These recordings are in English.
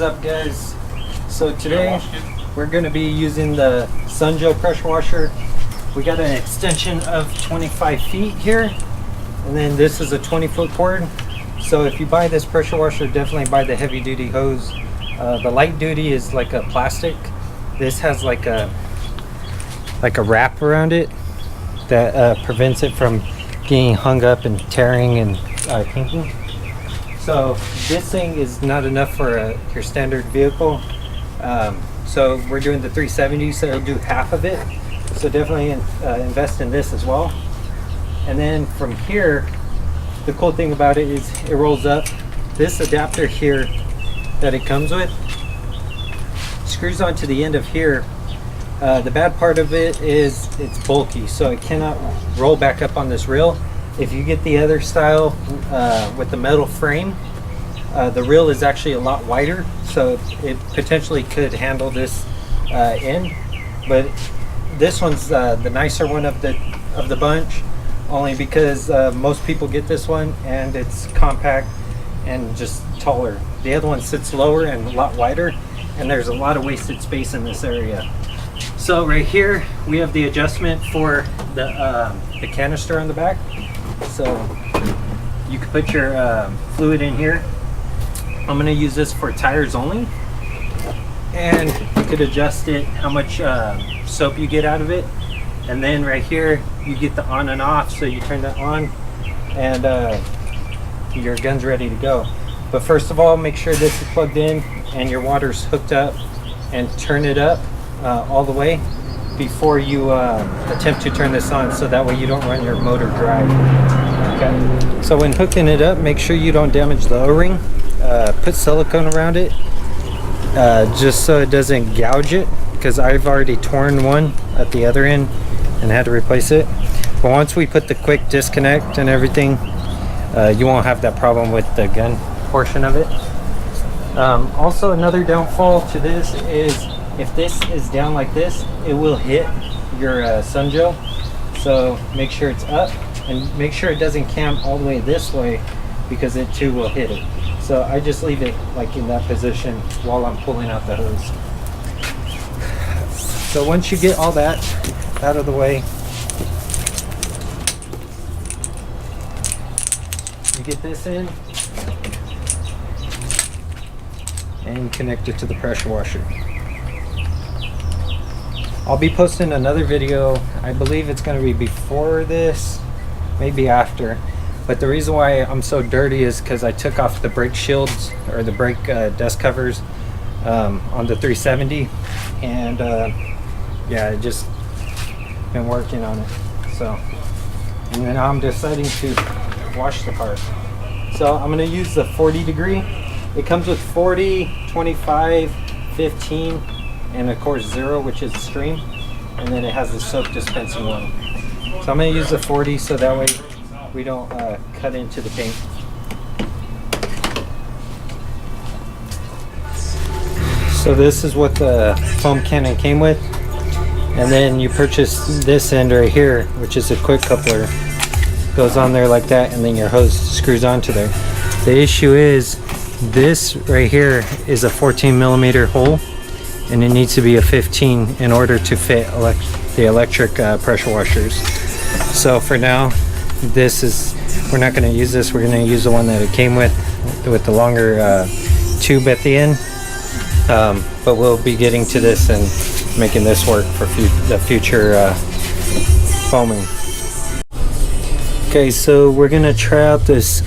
What's up, guys? So today we're going to be using the Sunjoe pressure washer. We got an extension of 25 feet here, and then this is a 20-foot cord. So if you buy this pressure washer, definitely buy the heavy duty hose. The light duty is like a plastic. This has like a wrap around it that prevents it from getting hung up and tearing and kinking. So this thing is not enough for your standard vehicle. So we're doing the 370, so it'll do half of it. So definitely invest in this as well. And then from here, the cool thing about it is it rolls up. This adapter here that it comes with screws onto the end of here. The bad part of it is it's bulky, so it cannot roll back up on this reel. If you get the other style with the metal frame, the reel is actually a lot wider, so it potentially could handle this end. But this one's the nicer one of the bunch, only because most people get this one and it's compact and just taller. The other one sits lower and a lot wider, and there's a lot of wasted space in this area. So right here we have the adjustment for the canister on the back. So you can put your fluid in here. I'm going to use this for tires only, and you could adjust it how much soap you get out of it. And then right here you get the on and off, so you turn that on and your gun's ready to go. But first of all, make sure this is plugged in and your water's hooked up, and turn it up all the way before you attempt to turn this on, so that way you don't run your motor dry. Okay. So when hooking it up, make sure you don't damage the O-ring. Put silicone around it just so it doesn't gouge it, because I've already torn one at the other end and had to replace it. But once we put the quick disconnect and everything, you won't have that problem with the gun portion of it. Also, another downfall to this is if this is down like this, it will hit your Sunjoe. So make sure it's up, and make sure it doesn't cam all the way this way, because it too will hit it. So I just leave it like in that position while I'm pulling out the hose. So once you get all that out of the way, you get this in and connect it to the pressure washer. I'll be posting another video. I believe it's going to be before this, maybe after. But the reason why I'm so dirty is because I took off the brake shields, or the brake dust covers on the 370, and yeah, I just been working on it. So, and then I'm deciding to wash the car. So I'm going to use the 40 degree. It comes with 40, 25, 15, and of course 0, which is stream, and then it has the soap dispensing one. So I'm going to use the 40, so that way we don't cut into the paint. So this is what the foam cannon came with, and then you purchase this end right here, which is a quick coupler. Goes on there like that, and then your hose screws onto there. The issue is this right here is a 14 millimeter hole, and it needs to be a 15 in order to fit the electric pressure washers. So for now, we're not going to use this. We're going to use the one that it came with the longer tube at the end. But we'll be getting to this and making this work for the future foaming. Okay, so we're going to try out this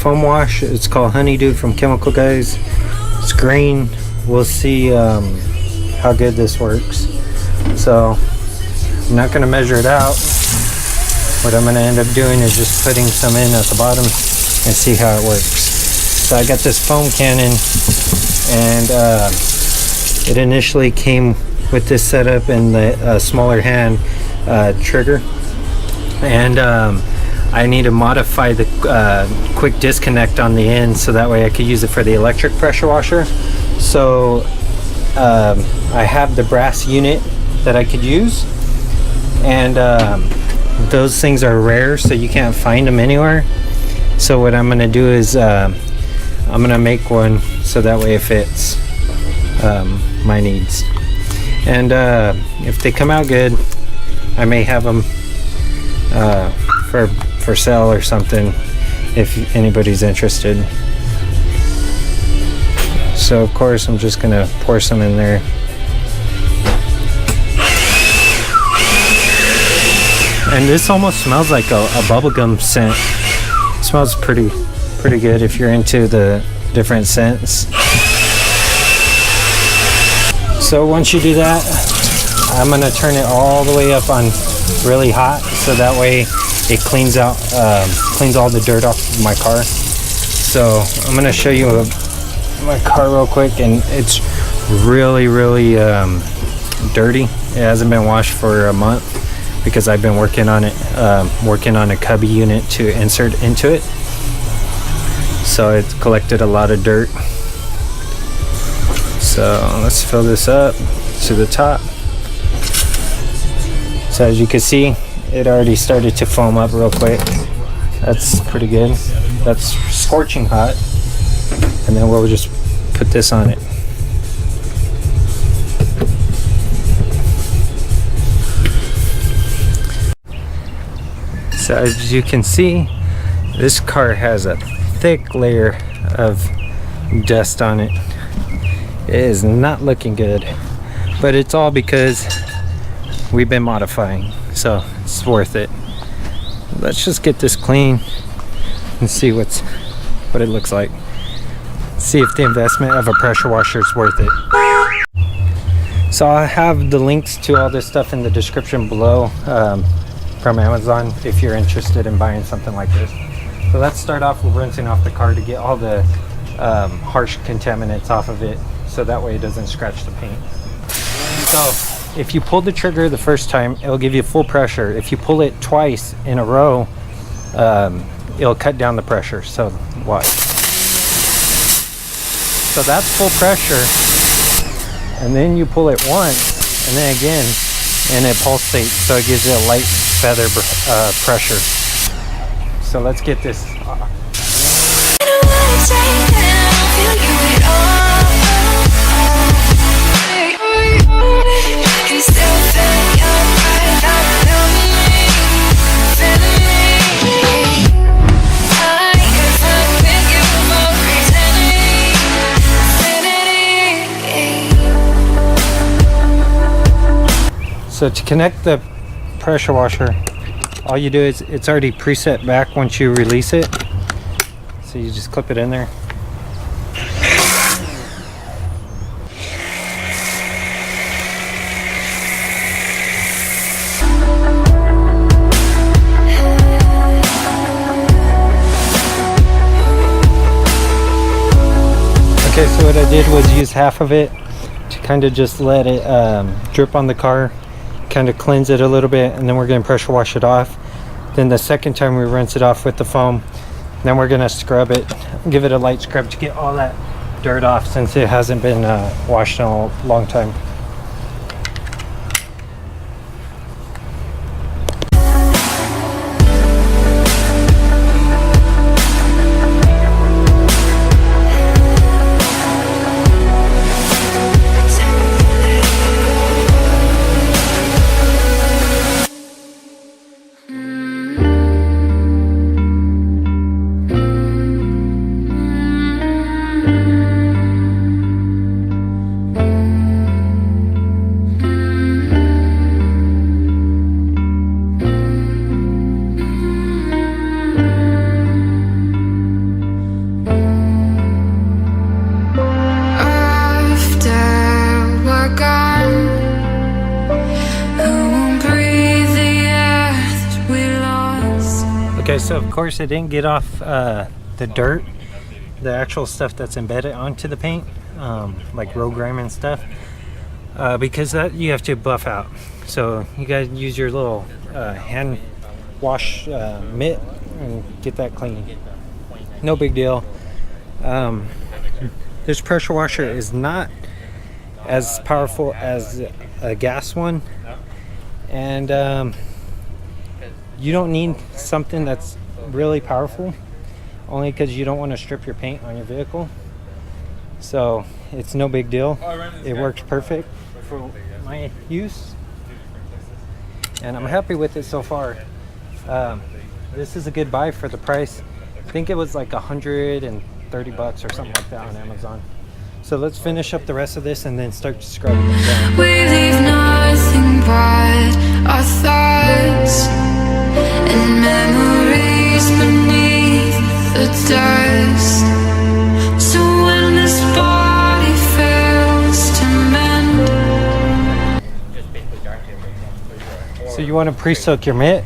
foam wash. It's called Honeydew from Chemical Guys. It's green. We'll see how good this works. So I'm not going to measure it out. What I'm going to end up doing is just putting some in at the bottom and see how it works. So I got this foam cannon, and it initially came with this setup and the smaller hand trigger, and I need to modify the quick disconnect on the end so that way I could use it for the electric pressure washer. So I have the brass unit that I could use, and those things are rare, so you can't find them anywhere. So what I'm going to do is I'm gonna make one so that way it fits my needs. And if they come out good, I may have them for sale or something if anybody's interested. So of course I'm just gonna pour some in there. And this almost smells like a bubblegum scent. It smells pretty good if you're into the different scents. So once you do that, I'm gonna turn it all the way up on really hot, so that way it cleans all the dirt off of my car. So I'm gonna show you my car real quick, and it's really dirty. It hasn't been washed for a month because I've been working on it, working on a cubby unit to insert into it. So it's collected a lot of dirt. So let's fill this up to the top. So as you can see, it already started to foam up real quick. That's pretty good. That's scorching hot. And then we'll just put this on it. So as you can see, this car has a thick layer of dust on it. It is not looking good, but it's all because we've been modifying, so it's worth it. Let's just get this clean and see what it looks like. See if the investment of a pressure washer is worth it. So I have the links to all this stuff in the description below from Amazon if you're interested in buying something like this. So let's start off with rinsing off the car to get all the harsh contaminants off of it, so that way it doesn't scratch the paint. So if you pull the trigger the first time, it'll give you full pressure. If you pull it twice in a row, it'll cut down the pressure. So watch. So that's full pressure, and then you pull it once and then again, and it pulsates, so it gives you a light feather pressure. So let's get this off. So to connect the pressure washer, all you do is, it's already preset back once you release it. So you just clip it in there. Okay, so what I did was use half of it to kind of just let it drip on the car, kind of cleanse it a little bit, and then we're going to pressure wash it off. Then the second time we rinse it off with the foam, then we're going to scrub it, give it a light scrub to get all that dirt off, since it hasn't been washed in a long time. Okay, so of course it didn't get off the dirt, the actual stuff that's embedded onto the paint, like road grime and stuff, because that you have to buff out. So you guys use your little hand wash mitt and get that clean. No big deal. This pressure washer is not as powerful as a gas one, and you don't need something that's really powerful. only because you don't want to strip your paint on your vehicle. So it's no big deal. It works perfect for my use, and I'm happy with it so far. This is a good buy for the price. I think it was like $130 or something like that on Amazon. So let's finish up the rest of this and then start scrubbing it down. We leave nothing but our thoughts and memories beneath the dust. So when this body fails to mend. So you want to pre-soak your mitt.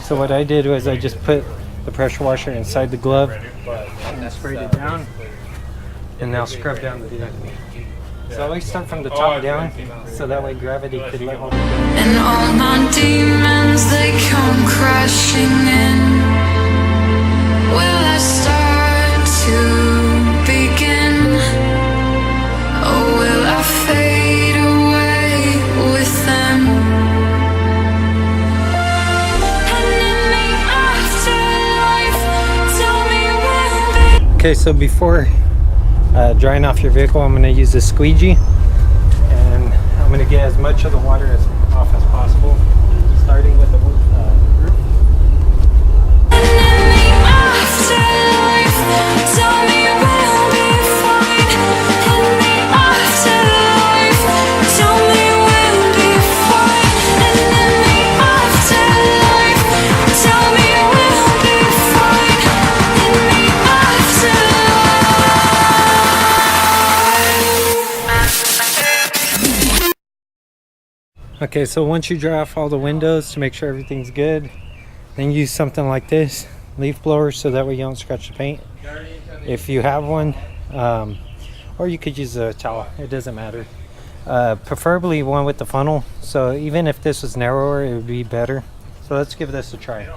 So what I did was I just put the pressure washer inside the glove and sprayed it down, and now scrub down the vehicle. So I always start from the top down, so that way gravity could level. And all my demons, they come crashing in. Will I start to begin? Or will I fade away with them? Okay, so before drying off your vehicle, I'm going to use this squeegee, and I'm going to get as much of the water off as possible, starting with the roof. Okay, so once you dry off all the windows to make sure everything's good, then use something like this, leaf blower, so that way you don't scratch the paint if you have one, or you could use a towel, it doesn't matter. Preferably one with the funnel, so even if this was narrower it would be better. So let's give this a try.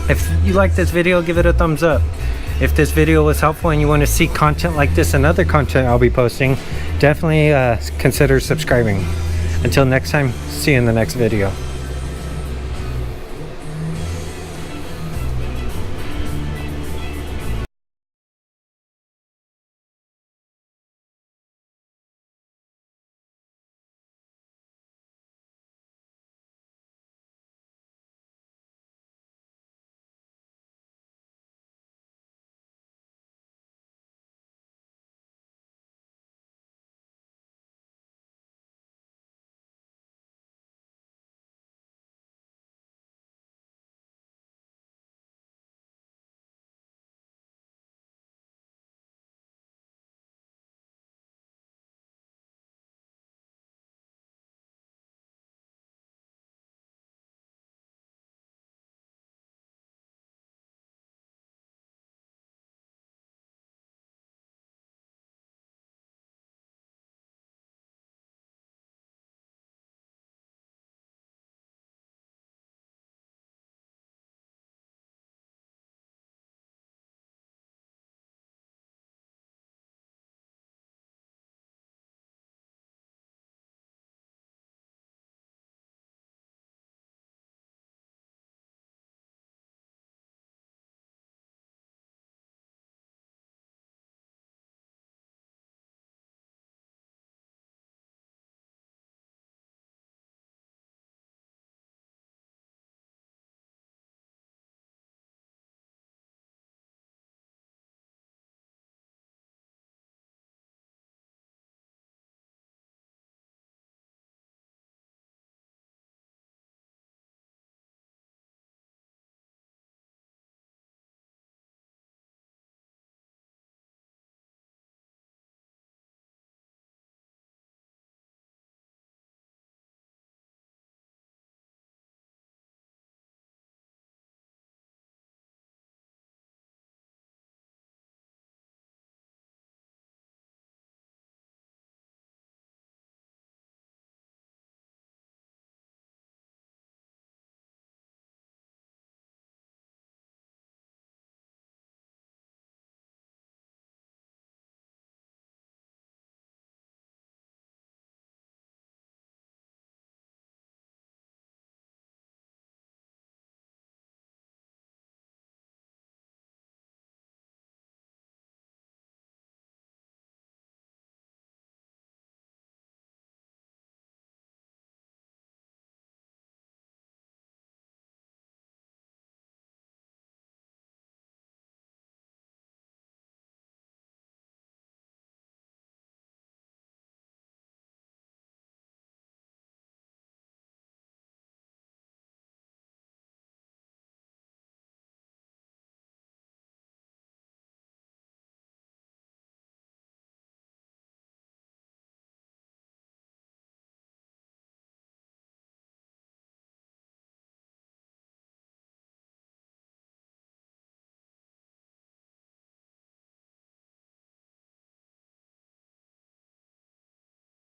If you like this video, give it a thumbs up. If this video was helpful and you want to see content like this and other content I'll be posting, definitely consider subscribing. Until next time, see you in the next video.